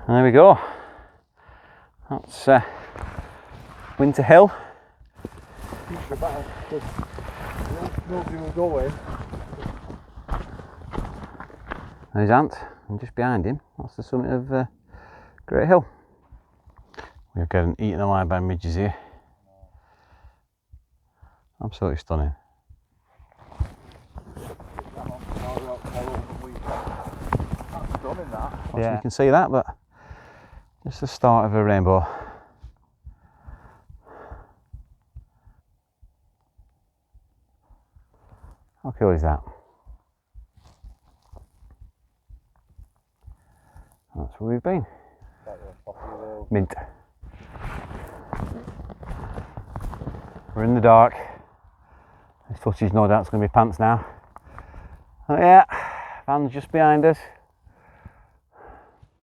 And there we go. That's Winter Hill. Nobody will go in. There's Ant, and just behind him, that's the summit of Great Hill. We've got an eaten alive by midges here. Absolutely stunning. Yeah, you can see that, but just the start of a rainbow. How cool is that? That's where we've been. Mint. We're in the dark. This footage no doubt is going to be pants now. Oh yeah, van's just behind us.